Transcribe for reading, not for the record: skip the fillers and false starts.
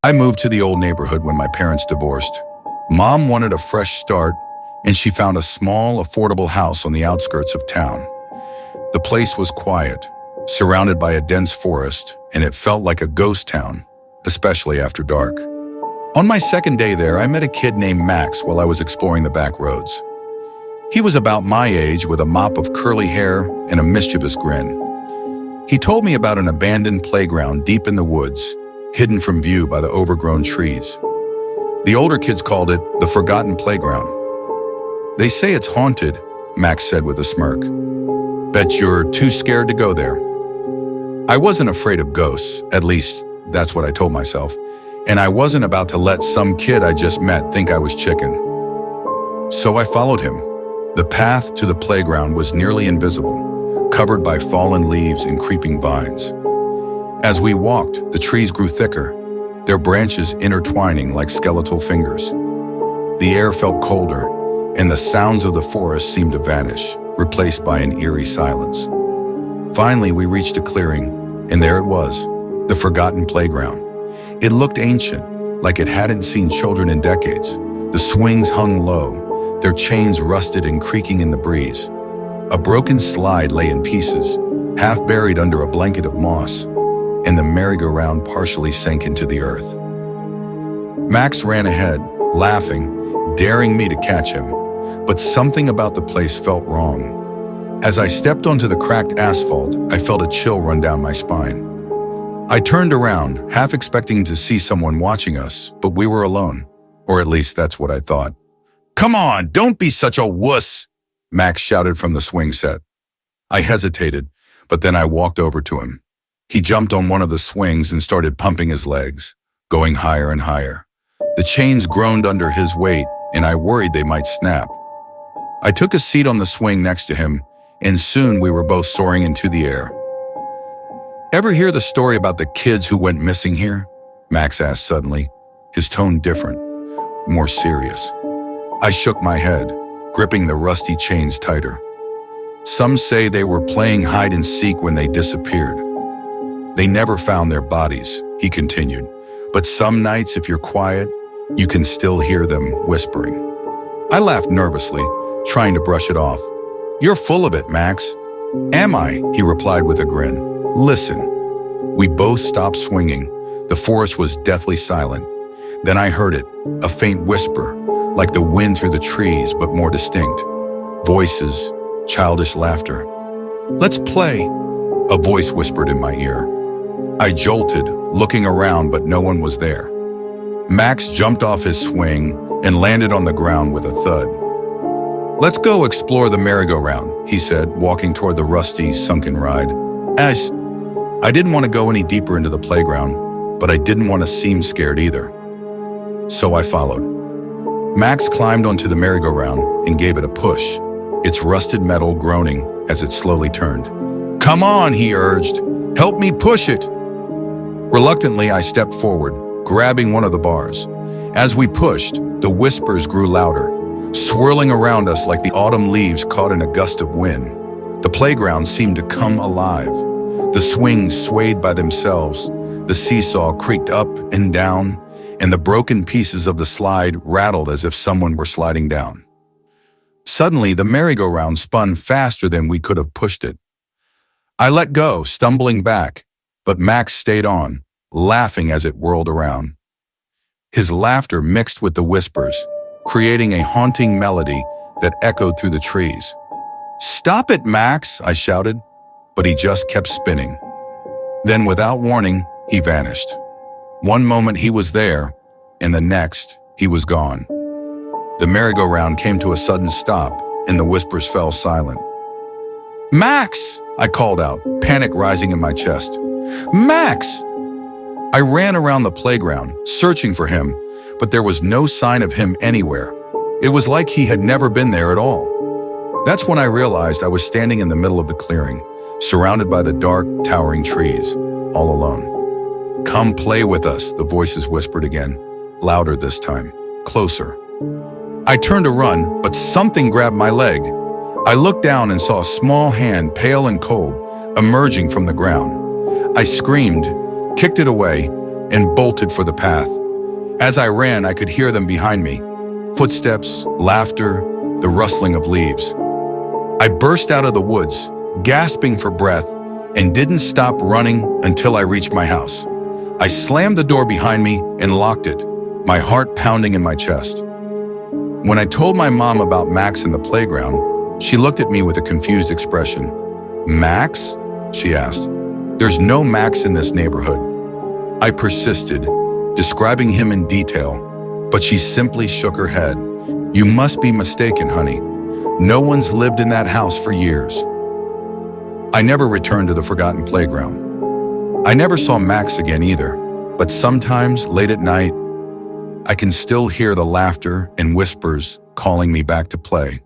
I moved to the old neighborhood when my parents divorced. Mom wanted a fresh start, and she found a small, affordable house on the outskirts of town. The place was quiet, surrounded by a dense forest, and it felt like a ghost town, especially after dark. On my second day there, I met a kid named Max while I was exploring the back roads. He was about my age with a mop of curly hair and a mischievous grin. He told me about an abandoned playground deep in the woods, hidden from view by the overgrown trees. The older kids called it the Forgotten Playground. They say it's haunted, Max said with a smirk. Bet you're too scared to go there. I wasn't afraid of ghosts, at least that's what I told myself, and I wasn't about to let some kid I just met think I was chicken. So I followed him. The path to the playground was nearly invisible, covered by fallen leaves and creeping vines. As we walked, the trees grew thicker, their branches intertwining like skeletal fingers. The air felt colder, and the sounds of the forest seemed to vanish, replaced by an eerie silence. Finally, we reached a clearing, and there it was, the forgotten playground. It looked ancient, like it hadn't seen children in decades. The swings hung low, their chains rusted and creaking in the breeze. A broken slide lay in pieces, half buried under a blanket of moss, and the merry-go-round partially sank into the earth. Max ran ahead, laughing, daring me to catch him, but something about the place felt wrong. As I stepped onto the cracked asphalt, I felt a chill run down my spine. I turned around, half expecting to see someone watching us, but we were alone, or at least that's what I thought. "Come on, don't be such a wuss," Max shouted from the swing set. I hesitated, but then I walked over to him. He jumped on one of the swings and started pumping his legs, going higher and higher. The chains groaned under his weight, and I worried they might snap. I took a seat on the swing next to him, and soon we were both soaring into the air. "Ever hear the story about the kids who went missing here?" Max asked suddenly, his tone different, more serious. I shook my head, gripping the rusty chains tighter. "Some say they were playing hide and seek when they disappeared. They never found their bodies," he continued, "but some nights if you're quiet, you can still hear them whispering." I laughed nervously, trying to brush it off. "You're full of it, Max." "Am I?" he replied with a grin. "Listen." We both stopped swinging. The forest was deathly silent. Then I heard it, a faint whisper, like the wind through the trees, but more distinct. Voices, childish laughter. "Let's play," a voice whispered in my ear. I jolted, looking around, but no one was there. Max jumped off his swing and landed on the ground with a thud. "Let's go explore the merry-go-round," he said, walking toward the rusty, sunken ride. I didn't want to go any deeper into the playground, but I didn't want to seem scared either. So I followed. Max climbed onto the merry-go-round and gave it a push, its rusted metal groaning as it slowly turned. "Come on," he urged. "Help me push it." Reluctantly, I stepped forward, grabbing one of the bars. As we pushed, the whispers grew louder, swirling around us like the autumn leaves caught in a gust of wind. The playground seemed to come alive. The swings swayed by themselves, the seesaw creaked up and down, and the broken pieces of the slide rattled as if someone were sliding down. Suddenly, the merry-go-round spun faster than we could have pushed it. I let go, stumbling back, but Max stayed on, laughing as it whirled around. His laughter mixed with the whispers, creating a haunting melody that echoed through the trees. "Stop it, Max," I shouted, but he just kept spinning. Then, without warning, he vanished. One moment he was there, and the next, he was gone. The merry-go-round came to a sudden stop, and the whispers fell silent. "Max!" I called out, panic rising in my chest. "Max!" I ran around the playground, searching for him, but there was no sign of him anywhere. It was like he had never been there at all. That's when I realized I was standing in the middle of the clearing, surrounded by the dark, towering trees, all alone. "Come play with us," the voices whispered again, louder this time, closer. I turned to run, but something grabbed my leg. I looked down and saw a small hand, pale and cold, emerging from the ground. I screamed, kicked it away, and bolted for the path. As I ran, I could hear them behind me. Footsteps, laughter, the rustling of leaves. I burst out of the woods, gasping for breath, and didn't stop running until I reached my house. I slammed the door behind me and locked it, my heart pounding in my chest. When I told my mom about Max in the playground, she looked at me with a confused expression. "Max?" she asked. "There's no Max in this neighborhood." I persisted, describing him in detail, but she simply shook her head. "You must be mistaken, honey. No one's lived in that house for years." I never returned to the forgotten playground. I never saw Max again either, but sometimes, late at night, I can still hear the laughter and whispers calling me back to play.